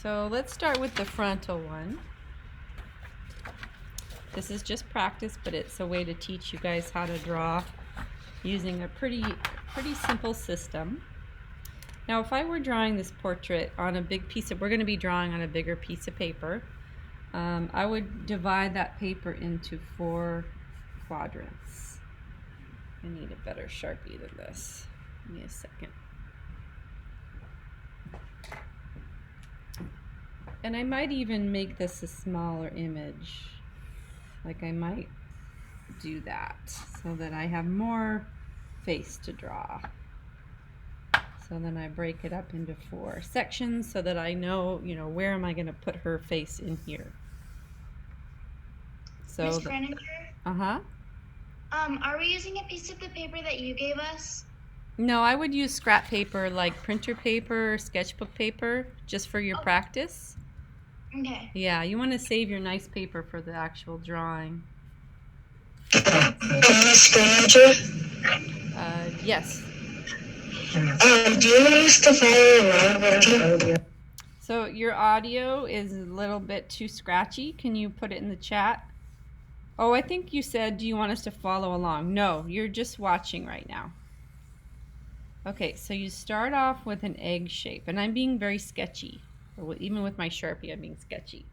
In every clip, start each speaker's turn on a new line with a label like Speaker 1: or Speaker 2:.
Speaker 1: So let's start with the frontal one. This is just practice, but it's a way to teach you guys how to draw using a pretty simple system. Now, if I were drawing this portrait on a big piece of, we're going to be drawing on a bigger piece of paper, I would divide that paper into 4 quadrants. I need a better Sharpie than this. Give me a second. And I might even make this a smaller image. Like I might do that so that I have more face to draw. So then I break it up into 4 sections so that I know, where am I going to put her face in here. So
Speaker 2: Ms. Kreninger? Are we using a piece of the paper that you gave us?
Speaker 1: No, I would use scrap paper like printer paper, sketchbook paper, just for your practice.
Speaker 2: Okay.
Speaker 1: Yeah, you want to save your nice paper for the actual drawing. Yes.
Speaker 3: Do you want us to follow along with you?
Speaker 1: So your audio is a little bit too scratchy. Can you put it in the chat? Oh, I think you said, do you want us to follow along? No, you're just watching right now. Okay, so you start off with an egg shape, and I'm being very sketchy. Even with my Sharpie, I'm being sketchy.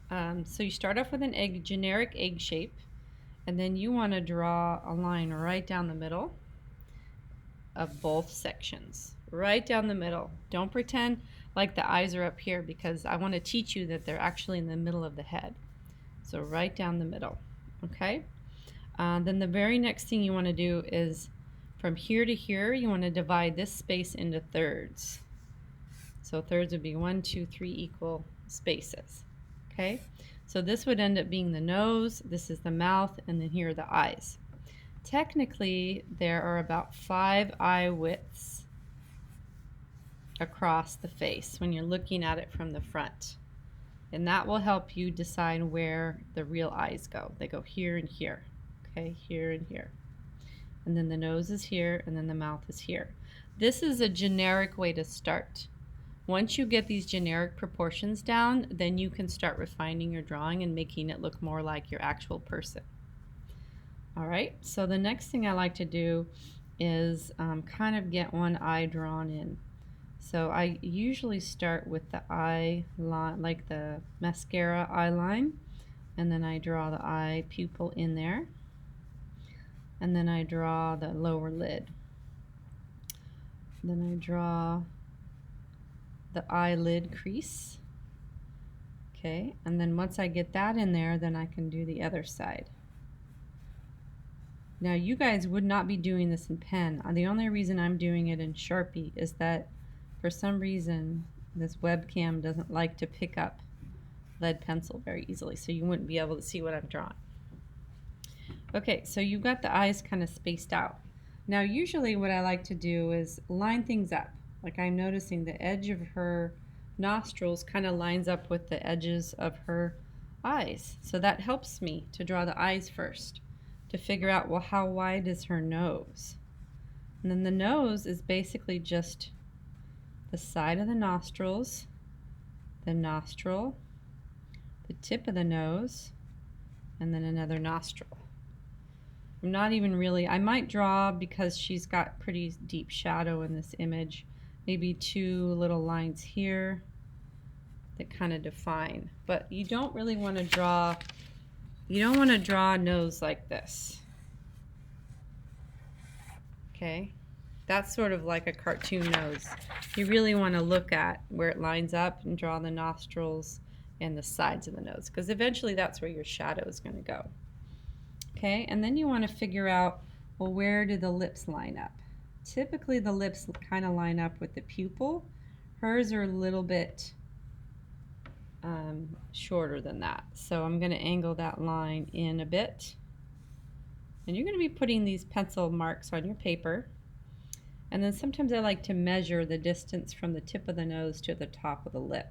Speaker 1: So you start off with an generic egg shape, and then you want to draw a line right down the middle of both sections. Right down the middle. Don't pretend like the eyes are up here, because I want to teach you that they're actually in the middle of the head. So right down the middle. Okay? Then the very next thing you want to do is from here to here, you want to divide this space into thirds. So thirds would be 1, 2, 3 equal spaces. Okay? So this would end up being the nose, this is the mouth, and then here are the eyes. Technically, there are about 5 eye widths across the face when you're looking at it from the front. And that will help you decide where the real eyes go. They go here and here. Okay, here and here. And then the nose is here, and then the mouth is here. This is a generic way to start. Once you get these generic proportions down, then you can start refining your drawing and making it look more like your actual person. All right, so the next thing I like to do is kind of get one eye drawn in. So I usually start with the eye line, like the mascara eye line, and then I draw the eye pupil in there, and then I draw the lower lid. Then I draw the eyelid crease. Okay, and then once I get that in there, then I can do the other side. Now you guys would not be doing this in pen. The only reason I'm doing it in Sharpie is that for some reason this webcam doesn't like to pick up lead pencil very easily, so you wouldn't be able to see what I'm drawing. Okay, so you've got the eyes kind of spaced out. Now usually what I like to do is line things up. Like I'm noticing the edge of her nostrils kind of lines up with the edges of her eyes. So that helps me to draw the eyes first, to figure out, well, how wide is her nose? And then the nose is basically just the side of the nostrils, the nostril, the tip of the nose, and then another nostril. I'm not even really, I might draw, because she's got pretty deep shadow in this image, maybe 2 little lines here that kind of define. But you don't really want to draw, you don't want to draw a nose like this. Okay? That's sort of like a cartoon nose. You really want to look at where it lines up and draw the nostrils and the sides of the nose, because eventually that's where your shadow is going to go. Okay, and then you want to figure out, well, where do the lips line up? Typically the lips kind of line up with the pupil. Hers are a little bit shorter than that. So I'm going to angle that line in a bit. And you're going to be putting these pencil marks on your paper. And then sometimes I like to measure the distance from the tip of the nose to the top of the lip.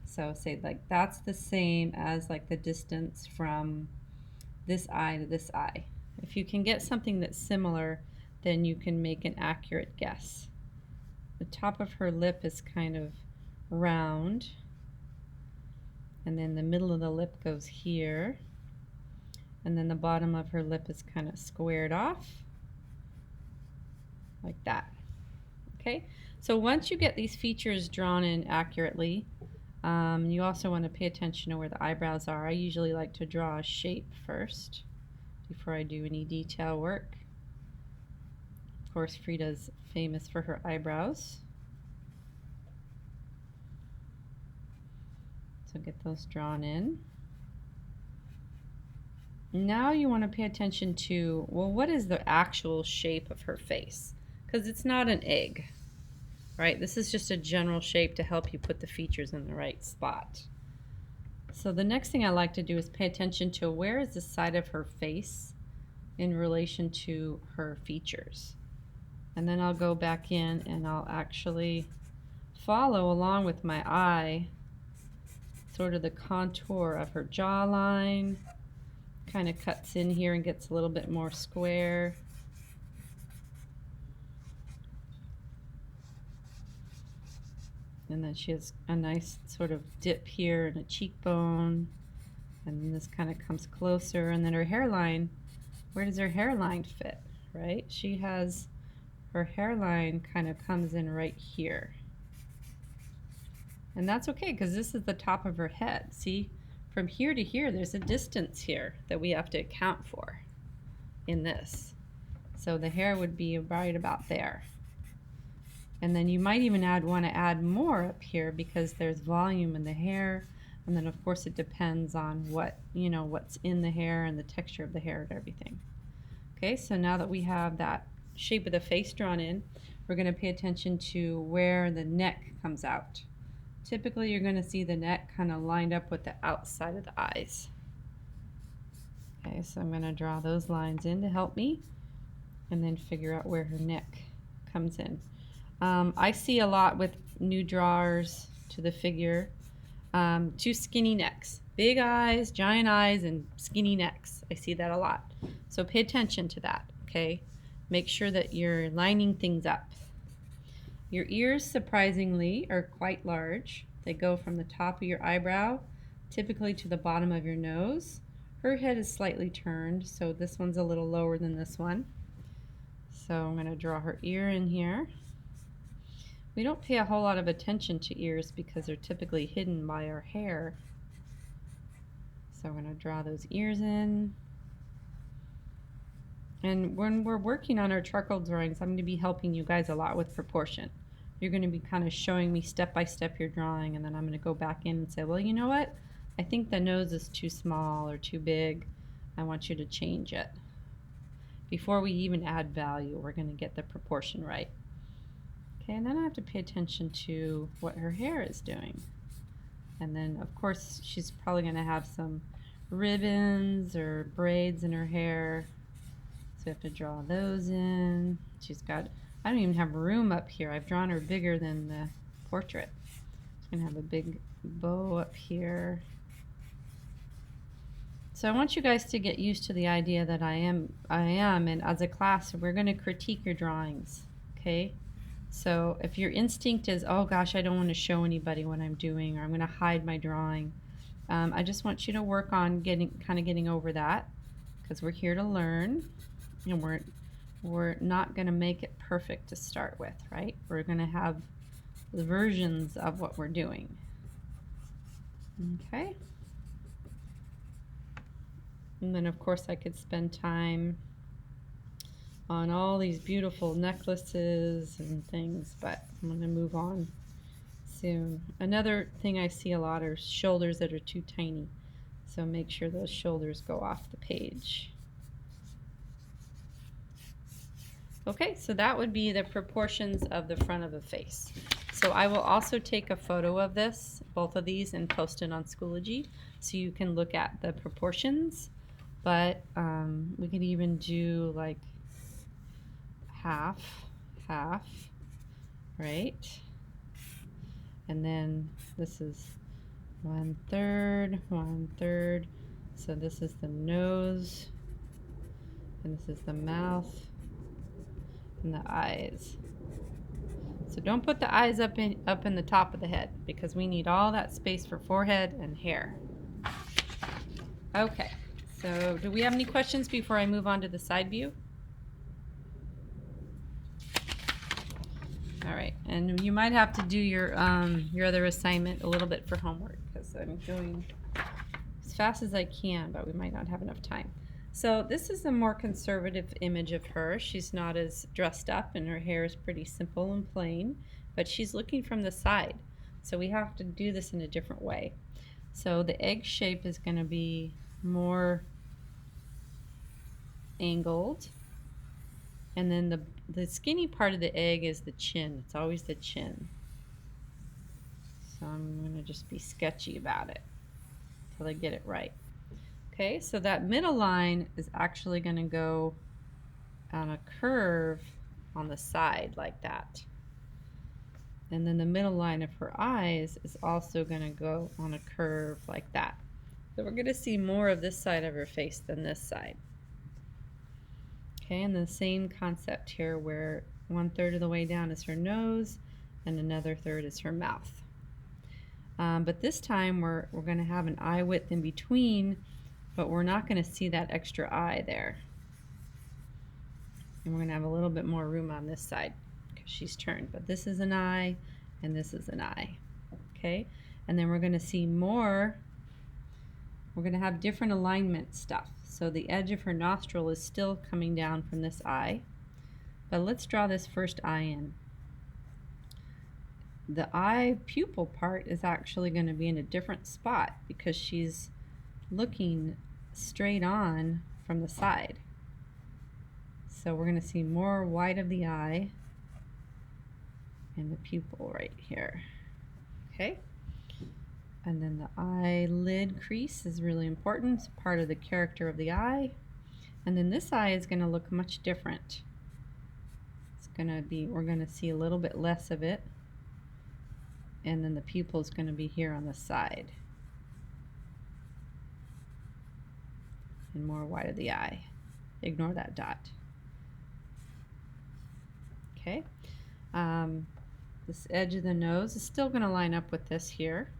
Speaker 1: So say like that's the same as like the distance from this eye to this eye. If you can get something that's similar, then you can make an accurate guess. The top of her lip is kind of round, And then the middle of the lip goes here. And then the bottom of her lip is kind of squared off. Like that. Okay? So once you get these features drawn in accurately, you also want to pay attention to where the eyebrows are. I usually like to draw a shape first before I do any detail work. Of course, Frida's famous for her eyebrows. So get those drawn in. Now you want to pay attention to, well, what is the actual shape of her face? Because it's not an egg, right? This is just a general shape to help you put the features in the right spot. So the next thing I like to do is pay attention to where is the side of her face in relation to her features. And then I'll go back in and I'll actually follow along with my eye sort of the contour of her jawline. Kind of cuts in here and gets a little bit more square. And then she has a nice sort of dip here and a cheekbone. And then this kind of comes closer. And then her hairline, where does her hairline fit, right? She has, her hairline kind of comes in right here. And that's okay because this is the top of her head. See, from here to here, there's a distance here that we have to account for in this. So the hair would be right about there. And then you might even want to add more up here because there's volume in the hair. And then of course it depends on what, you know, what's in the hair and the texture of the hair and everything. Okay, so now that we have that shape of the face drawn in, we're going to pay attention to where the neck comes out. Typically you're going to see the neck kind of lined up with the outside of the eyes. Okay, so I'm going to draw those lines in to help me and then figure out where her neck comes in. I see a lot with new drawers to the figure, two skinny necks, big eyes, giant eyes, and skinny necks. I see that a lot. So pay attention to that, okay? Make sure that you're lining things up. Your ears, surprisingly, are quite large. They go from the top of your eyebrow, typically to the bottom of your nose. Her head is slightly turned, so this one's a little lower than this one. So I'm going to draw her ear in here. We don't pay a whole lot of attention to ears because they're typically hidden by our hair. So I'm going to draw those ears in. And when we're working on our charcoal drawings, I'm going to be helping you guys a lot with proportion. You're going to be kind of showing me step by step your drawing, and then I'm going to go back in and say, well, you know what? I think the nose is too small or too big. I want you to change it. Before we even add value, we're going to get the proportion right. Okay, and then I have to pay attention to what her hair is doing. And then, of course, she's probably going to have some ribbons or braids in her hair. So I have to draw those in. She's got, I don't even have room up here. I've drawn her bigger than the portrait. She's going to have a big bow up here. So I want you guys to get used to the idea that I am, and as a class, we're going to critique your drawings, okay? So if your instinct is, oh gosh, I don't want to show anybody what I'm doing, or I'm going to hide my drawing, I just want you to work on getting over that, because we're here to learn, and we're not going to make it perfect to start with, right? We're going to have the versions of what we're doing. Okay. And then of course I could spend time on all these beautiful necklaces and things, but I'm going to move on soon. Another thing I see a lot are shoulders that are too tiny. So make sure those shoulders go off the page. Okay, so that would be the proportions of the front of the face. So I will also take a photo of this, both of these, and post it on Schoology so you can look at the proportions. But we could even do like half, right? And then this is 1/3, 1/3. So this is the nose, and this is the mouth, and the eyes. So don't put the eyes up in the top of the head because we need all that space for forehead and hair. Okay, so do we have any questions before I move on to the side view? All right, and you might have to do your other assignment a little bit for homework because I'm going as fast as I can, but we might not have enough time. So this is a more conservative image of her. She's not as dressed up and her hair is pretty simple and plain, but she's looking from the side. So we have to do this in a different way. So the egg shape is going to be more angled. And then the skinny part of the egg is the chin. It's always the chin. So I'm going to just be sketchy about it until I get it right. Okay, so that middle line is actually going to go on a curve on the side like that. And then the middle line of her eyes is also going to go on a curve like that. So we're going to see more of this side of her face than this side. Okay, and the same concept here where 1/3 of the way down is her nose and another third is her mouth. But this time we're going to have an eye width in between, but we're not going to see that extra eye there. And we're going to have a little bit more room on this side because she's turned. But this is an eye and this is an eye. Okay, and then we're going to see more. We're going to have different alignment stuff. So the edge of her nostril is still coming down from this eye. But let's draw this first eye in. The eye pupil part is actually going to be in a different spot because she's looking straight on from the side. So we're going to see more white of the eye and the pupil right here. Okay? And then the eyelid crease is really important. It's part of the character of the eye. And then this eye is going to look much different. It's going to be, we're going to see a little bit less of it. And then the pupil is going to be here on the side. And more white of the eye. Ignore that dot. Okay. This edge of the nose is still going to line up with this here,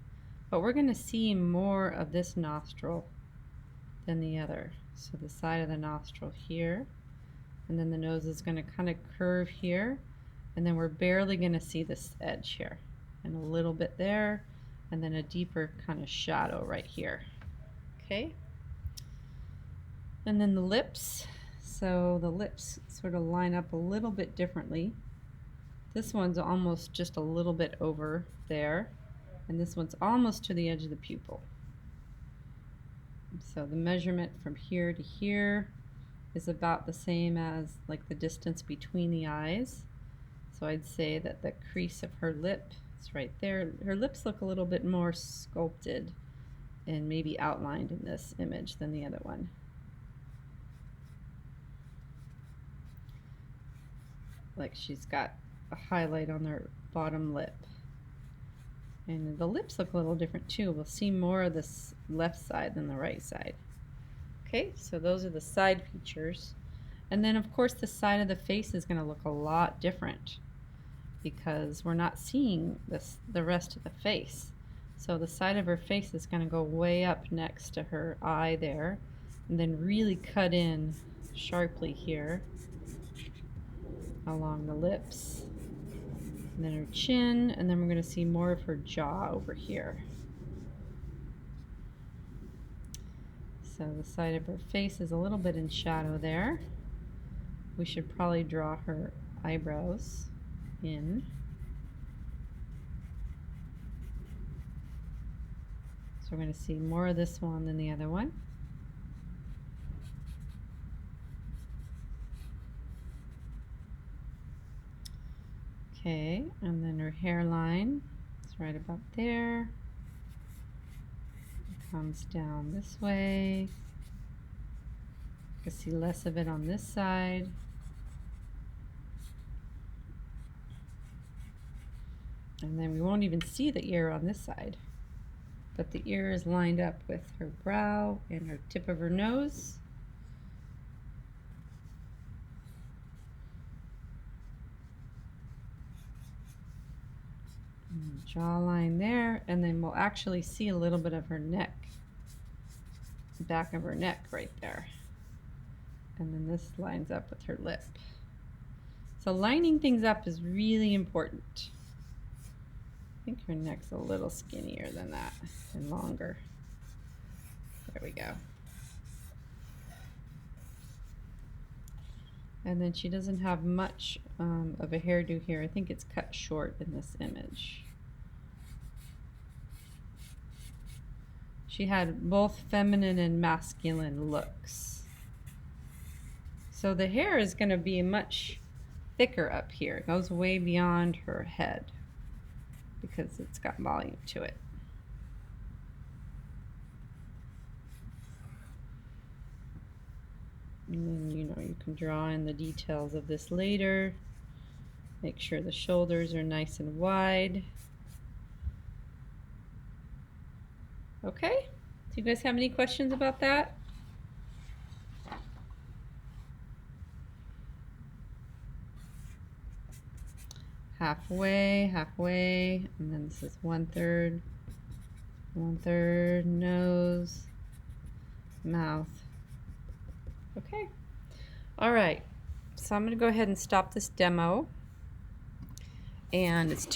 Speaker 1: but we're going to see more of this nostril than the other. So the side of the nostril here, and then the nose is going to kind of curve here, and then we're barely going to see this edge here, and a little bit there, and then a deeper kind of shadow right here. Okay. And then the lips. So the lips sort of line up a little bit differently. This one's almost just a little bit over there, and this one's almost to the edge of the pupil. So the measurement from here to here is about the same as like the distance between the eyes. So I'd say that the crease of her lip is right there. Her lips look a little bit more sculpted and maybe outlined in this image than the other one. Like she's got a highlight on their bottom lip. And the lips look a little different too. We'll see more of this left side than the right side. Okay, so those are the side features. And then of course the side of the face is going to look a lot different because we're not seeing the rest of the face. So the side of her face is going to go way up next to her eye there, and then really cut in sharply here along the lips, and then her chin, and then we're going to see more of her jaw over here. So the side of her face is a little bit in shadow there. We should probably draw her eyebrows in. So we're going to see more of this one than the other one. Okay, and then her hairline is right about there. It comes down this way. You can see less of it on this side. And then we won't even see the ear on this side. But the ear is lined up with her brow and her tip of her nose. Jawline there, and then we'll actually see a little bit of her neck, back of her neck right there. And then this lines up with her lip. So lining things up is really important. I think her neck's a little skinnier than that and longer. There we go. And then she doesn't have much of a hairdo here. I think it's cut short in this image. She had both feminine and masculine looks. So the hair is going to be much thicker up here. It goes way beyond her head because it's got volume to it. And then, you know, you can draw in the details of this later. Make sure the shoulders are nice and wide. Okay, do you guys have any questions about that? Halfway, halfway, and then this is 1/3, 1/3, nose, mouth. Okay, all right, so I'm gonna go ahead and stop this demo, and it's